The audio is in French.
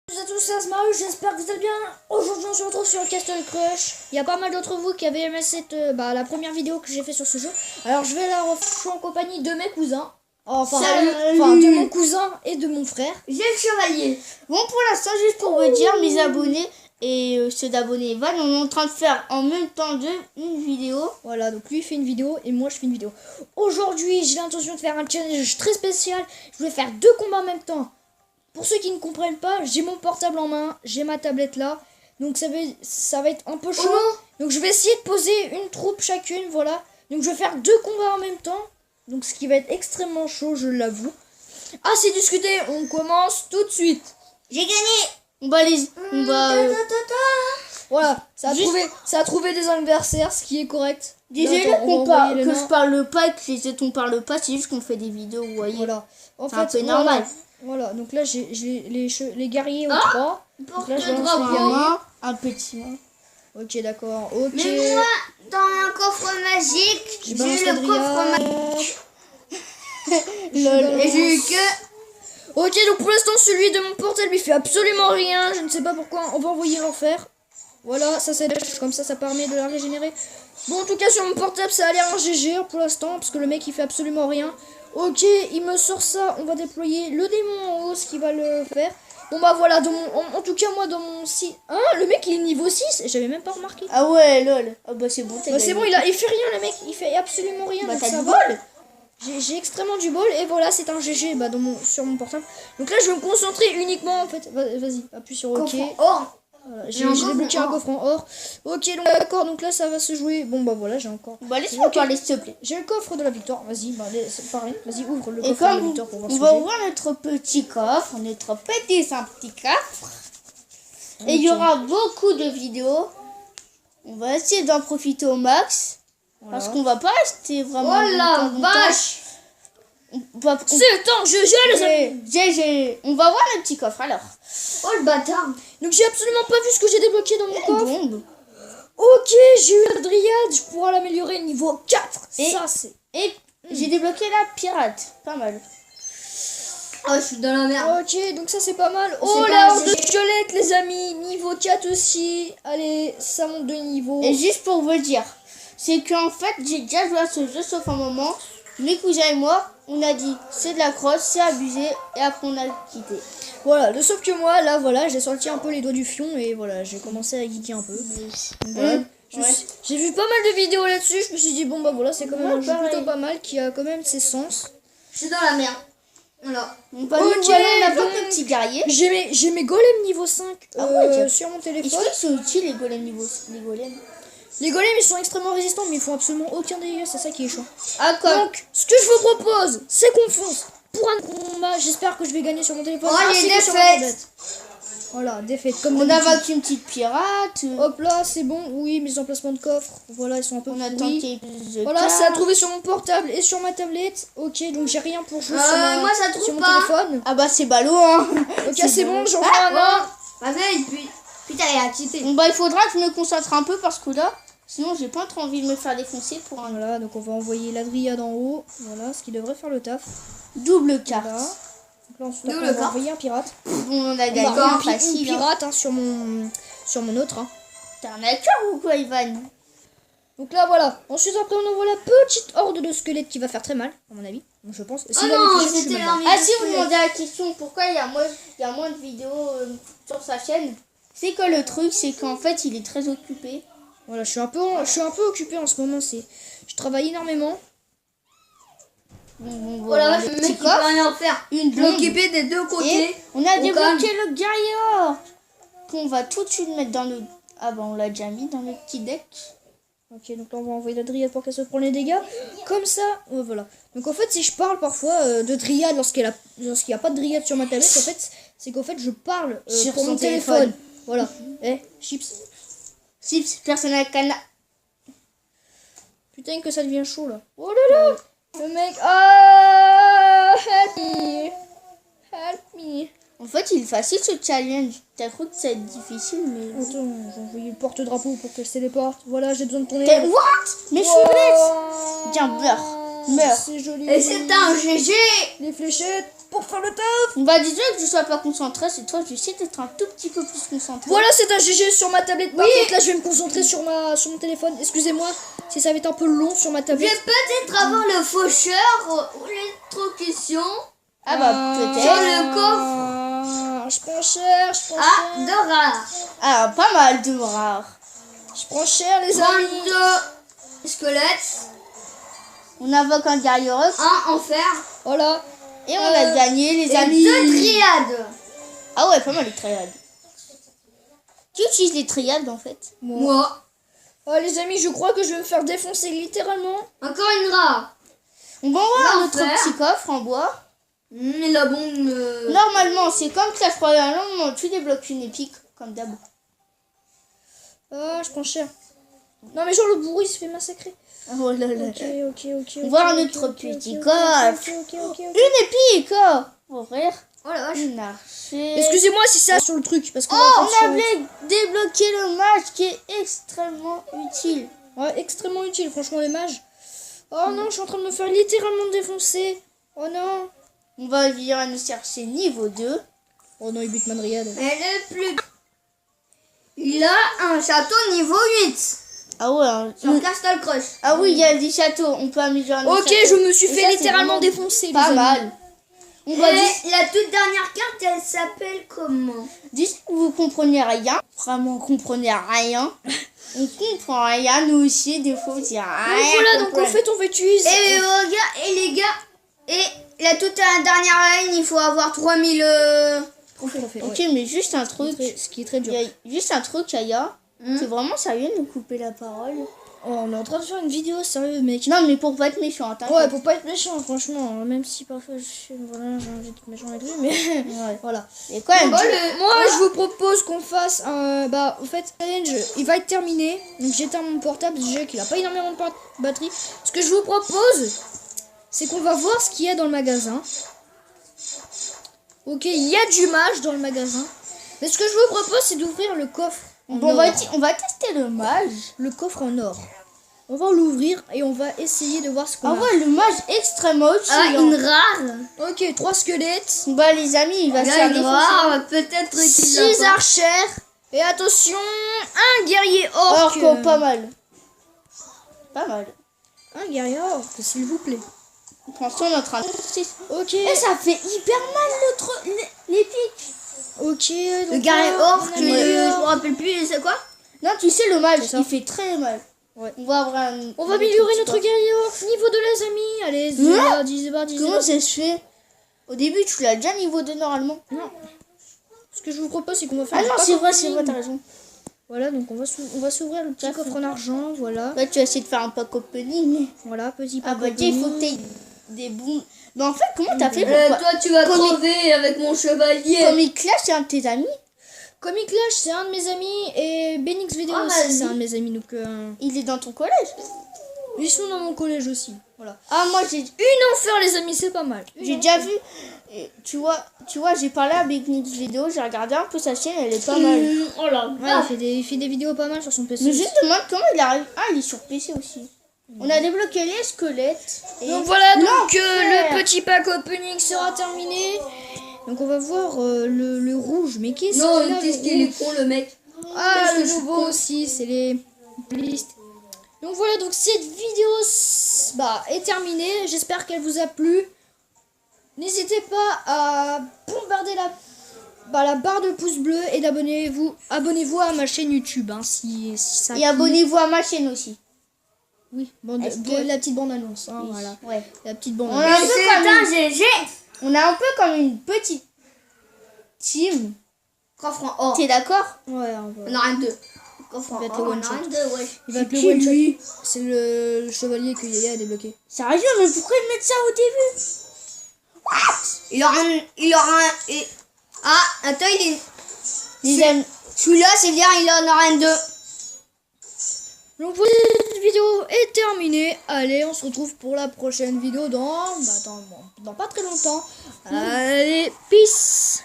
Bonjour à tous, c'est Asmaru, j'espère que vous allez bien. Aujourd'hui on se retrouve sur Castle Crush. Il y a pas mal d'entre vous qui avaient aimé la première vidéo que j'ai fait sur ce jeu. Alors je vais la refaire, je suis en compagnie de mes cousins. Enfin, de mon cousin et de mon frère. J'ai le chevalier. Bon, pour l'instant, juste pour vous dire, mes abonnés et ceux d'abonnés Evan, on est en train de faire en même temps une vidéo. Voilà, donc lui il fait une vidéo et moi je fais une vidéo. Aujourd'hui j'ai l'intention de faire un challenge très spécial. Je vais faire deux combats en même temps. Pour ceux qui ne comprennent pas, j'ai mon portable en main, j'ai ma tablette là. Donc ça va être un peu chaud. Donc je vais essayer de poser une troupe chacune, voilà. Donc je vais faire deux combats en même temps. Donc ce qui va être extrêmement chaud, je l'avoue. Ah, c'est discuté, on commence tout de suite. J'ai gagné. On va les... On va... Voilà, ça a trouvé des adversaires, ce qui est correct. Désolé Là, attends, que je parle pas et que les autres on parle pas, c'est juste qu'on fait des vidéos, vous voyez. Voilà. En c'est un peu voilà. normal. Voilà, donc là j'ai les guerriers aux 3. Donc là je vais lancer les Un guerriers. main, un petit main. Ok, d'accord. Ok. Mais moi, dans un coffre magique, j'ai le coffre magique. Et j'ai eu que... Ok, donc pour l'instant celui de mon portable il fait absolument rien. Je ne sais pas pourquoi. On va envoyer l'enfer. Voilà, ça c'est comme ça permet de la régénérer. Bon, en tout cas sur mon portable ça a l'air un GG pour l'instant parce que le mec il fait absolument rien. Ok, il me sort ça. On va déployer le démon en haut, ce qui va le faire. Bon bah voilà, en tout cas moi dans mon 6... Hein, le mec il est niveau 6 et j'avais même pas remarqué. Ah ouais, lol. Ah bah c'est bon, Bah c'est bon, il fait rien le mec, il fait absolument rien. Bah donc t'as ça du va. bol. J'ai extrêmement du bol et voilà, c'est un GG sur mon portable. Donc là je vais me concentrer uniquement en fait. Vas-y, appuie sur OK. Coffre or. Voilà, j'ai débloqué un coffre en or. Ok, donc d'accord, donc là ça va se jouer. Bon bah voilà, j'ai encore. Bah laisse-moi parler s'il te plaît. J'ai le coffre de la victoire. Vas-y, bah pareil, vas-y, ouvre le Et coffre de la comme victoire pour voir on ce va que j'ai. ouvrir notre petit coffre, notre petit coffre. Et il y aura beaucoup de vidéos. On va essayer d'en profiter au max. Voilà. Parce qu'on va pas rester vraiment. Oh la vache. C'est un GG les amis. GG. On va voir le petit coffre alors. Oh le bâtard. Donc j'ai absolument pas vu ce que j'ai débloqué dans mon coffre. Bombe. Ok, j'ai eu la dryade, je pourrai l'améliorer niveau 4. Et- ça c'est... Et j'ai débloqué la pirate. Pas mal. Oh, je suis dans la merde. Ok, donc ça c'est pas mal. Oh pas la un horde de squelettes les amis. Niveau 4 aussi. Allez, ça monte de niveau. Et juste pour vous le dire, c'est qu'en fait j'ai déjà joué à ce jeu sauf un moment. Mes cousins et moi, on a dit c'est de la crosse, c'est abusé. Et après on a quitté. Voilà, sauf que moi là voilà, j'ai sorti un peu les doigts du fion et voilà, j'ai commencé à geeker un peu. Voilà. J'ai vu pas mal de vidéos là-dessus, je me suis dit bon bah voilà, c'est quand même un jeu plutôt pas mal qui a quand même ses sens. Je suis dans la merde. Voilà. On va Ok, nous voilà, on a pas donc- de petits guerriers. J'ai mes golems niveau 5 ouais, sur mon Est-ce téléphone. qu'ils sont utiles les golems niveau les golems? Les golems ils sont extrêmement résistants mais ils font absolument aucun dégât, c'est ça qui est chaud. Ah comme. Donc ce que je vous propose, c'est qu'on fonce pour un combat. J'espère que je vais gagner sur mon téléphone. Oh, ainsi les que sur ma défaites. tablette. Voilà, défaite comme On a d'habitude. vaincu une petite pirate. Hop là, c'est bon. Oui, mes emplacements de coffre. Voilà, ils sont un peu On a pourris. tenté plus de Voilà, cartes. ça a trouvé sur mon portable et sur ma tablette. Ok, donc j'ai rien pour jouer moi, ça trouve sur mon pas. téléphone. Ah bah c'est ballot hein. Ok, c'est bon, j'en fais un autre. Vas-y, puis... Putain, il a quitté. Bon bah il faudra que je me concentre un peu parce que là, sinon j'ai pas trop envie de me faire défoncer pour un Voilà, donc on va envoyer la dryade en haut. Voilà, ce qui devrait faire le taf. double carte. Voilà. Donc là, ensuite, Double après, on va carte. envoyer un pirate. On a On gagné va un envoyer une facile. Hein. pirate hein, sur mon autre. Hein. T'es un acteur ou quoi Ivan? Donc là, voilà. Ensuite, après, on envoie la petite horde de squelettes qui va faire très mal, à mon avis. Je pense. Oh non, c'était l'armée. Ah si vous demandez la question pourquoi il y a moins de vidéos sur sa chaîne, c'est que le truc c'est qu'en fait il est très occupé. Voilà, je suis un peu occupé en ce moment. Je travaille énormément. Bon, Voilà, le le mec, petit il peut coffre, rien faire. une blonde. Occupé des deux côtés. Et on a Au débloqué le guerrier or qu'on va tout de suite mettre dans le... Ah bah on l'a déjà mis dans le petit deck. Ok, donc là on va envoyer la dryade pour qu'elle se prenne les dégâts. Comme ça, voilà. Donc en fait, si je parle parfois de dryade lorsqu'il n'y a pas de dryade sur ma tablette, en fait, c'est qu'en fait je parle Sur pour son mon téléphone. téléphone. Voilà. Chips. Sips, personnel cana. Putain que ça devient chaud là. Oh là là. Le mec. Ah, help me. Help me. En fait il est facile ce challenge. T'as cru que ça allait être difficile mais... Attends, j'ai envoyé le porte-drapeau pour qu'elle se téléporte. Voilà, j'ai besoin de ton T'es... aide. What? Mais je suis blesse. Tiens, meurs. C'est joli. Et c'est un GG. Les fléchettes. pour faire le taf. Bah dis-toi que je sois pas concentré, c'est toi, je vais essayer d'être un tout petit peu plus concentré. Voilà, c'est un GG sur ma tablette. Par contre, là, je vais me concentrer sur mon téléphone. Excusez-moi si ça va être un peu long sur ma Je tablette. vais peut-être avoir le faucheur ou l'électrocution. Ah bah Sur peut-être. le coffre. Je prends cher, je prends Ah, cher. de rare. Ah, pas mal de rares. Je prends cher, les amis. 32 squelettes. On invoque un guerrier rock Un en fer. Voilà. et on a gagné les Et amis. 2 triades. Ah ouais, pas mal les triades. Tu utilises les triades en fait? Moi. Oh, les amis, je crois que je vais me faire défoncer littéralement. Encore une rare. On va voir notre L'enfer. petit coffre en bois. Et la bombe. Normalement, c'est comme Clash Royale, normalement, tu débloques une épique, comme d'hab. Ah, je prends cher. Non, mais genre, le bourreau, il se fait massacrer. Oh là là. Ok. On va voir notre petit coffre. Ok. Une épique, oh! Pour rire. Oh la vache. Une archer. Excusez-moi si ça sur le truc. Parce que Oh, on avait débloqué le mage qui est extrêmement utile. Ouais, extrêmement utile, franchement, les mages. Oh non, je suis en train de me faire littéralement défoncer. Oh non. On va venir nous chercher niveau 2. Oh non, il bute Mandriade. Elle est plus. Il a un château niveau 8. Ah ouais, hein. Sur Castle Crush. Ah oui, il y a des châteaux. On peut améliorer nos Ok, châteaux. je me suis Et fait ça, c'est littéralement vraiment défoncer. Pas les amis. mal. On va dire, Et la toute dernière carte, elle s'appelle comment? dites que vous comprenez rien. Vraiment, vous comprenez rien. On comprend rien, nous aussi, des fois, on dit rien. Donc voilà, donc en fait, on va utiliser. Et les gars, et la toute dernière ligne, il faut avoir 3000 trophées, Ok, ouais. mais juste un truc. Ce qui est très dur. Il y a juste un truc, Aya. C'est vraiment sérieux de nous couper la parole. Oh, on est en train de faire une vidéo, sérieux, mec. Non, mais pour pas être méchant, t'inquiète. Ouais, pour pas être méchant, franchement. Même si parfois, voilà, j'ai envie d'être méchant avec lui, mais Ouais. voilà. Et quand même, Moi, je vous propose qu'on fasse un. Bah, en fait, challenge, il va être terminé. Donc, j'éteins mon portable, déjà qu'il a pas énormément de batterie. Ce que je vous propose, c'est qu'on va voir ce qu'il y a dans le magasin. Ok, il y a du mage dans le magasin. Mais ce que je vous propose, c'est d'ouvrir le coffre. En bon, on or. va tester le mage. Le coffre en or. On va l'ouvrir et on va essayer de voir ce qu'on Ah a. ouais, le mage extrêmement utile. Ah, hein. une rare. Ok, 3 squelettes, Bah, les amis, il va se Il y a faire une défoncer. rare, peut-être qu'il 6 a pas. archères. Et attention, un guerrier Alors orc. que pas mal. Pas mal. Un guerrier orc, s'il vous plaît. Pour l'instant, on est en train de... Ok. Et ça fait hyper mal l'épique. Ok. Le donc guerrier là, orc, on a je le- me rappelle plus, c'est quoi? Non, tu sais, le mage, C'est ça. il fait très mal. Ouais. On va avoir un... On va améliorer notre guerrier orc. Niveau 2, les amis. Allez, Ouais. 10 Comment ça se fait? Au début, tu l'as déjà niveau 2 normalement. Non. Ce que je vous propose, c'est qu'on va faire Ah du non, pack c'est vrai, opening. t'as raison. Voilà, donc on va s'ouvrir le petit D'accord. coffre en argent. Voilà. Là, tu vas essayer de faire un pack opening. Voilà, petit Ah pack bah, tiens, il faut que opening. t'aies des bons... Mais en fait, comment t'as fait pour... Toi, tu vas Comme il- crever avec mon chevalier. Comme il clash, c'est un de tes amis. Comic Clash, c'est un de mes amis. Et Benix Vidéo Ah, aussi, vas-y. c'est un de mes amis. Donc, Il est dans ton collège. ils sont dans mon collège aussi. Voilà. Ah, moi, j'ai Une enfer, les amis, c'est pas mal. déjà vu... Tu vois, j'ai parlé avec Nix Vidéo, j'ai regardé un peu sa chaîne, elle est pas mal. Oh là. Ouais, il fait des vidéos pas mal sur son PC. Mais je me demande comment il arrive... Ah, il est sur PC aussi. On a débloqué les squelettes. Et... Donc voilà, donc l'enfer. le petit pack opening sera terminé. Donc on va voir le rouge. Mais qu'est-ce Non, qu'il a, qu'est-ce le qu'il est rouge con, le mec. Ah, Qu'est-ce le que je suis nouveau con. aussi, c'est les playlists. Donc voilà, donc cette vidéo est terminée. J'espère qu'elle vous a plu. N'hésitez pas à bombarder la barre de pouce bleu et abonnez-vous à ma chaîne YouTube. Hein, si ça Et abonnez-vous à ma chaîne aussi. Oui, Est-ce que- la petite bande-annonce. Hein, voilà. Ouais. La petite bande On a un peu C'est comme un une... GG. On a un peu comme une petite team. Coffre en or. T'es d'accord? Ouais, On en a deux. Coffre en Il va être or, le on en one a shot. deux, ouais. il va être C'est le one qui, shot. lui C'est le chevalier que Yaya a débloqué. Sérieux, mais pourquoi ils mettent ça au début? Il aura un... et- Ah, attends, il est... Les amis, Celui-là, c'est bien, il en aura un deux. Donc voilà, cette vidéo est terminée. Allez, on se retrouve pour la prochaine vidéo dans pas très longtemps. Allez, peace.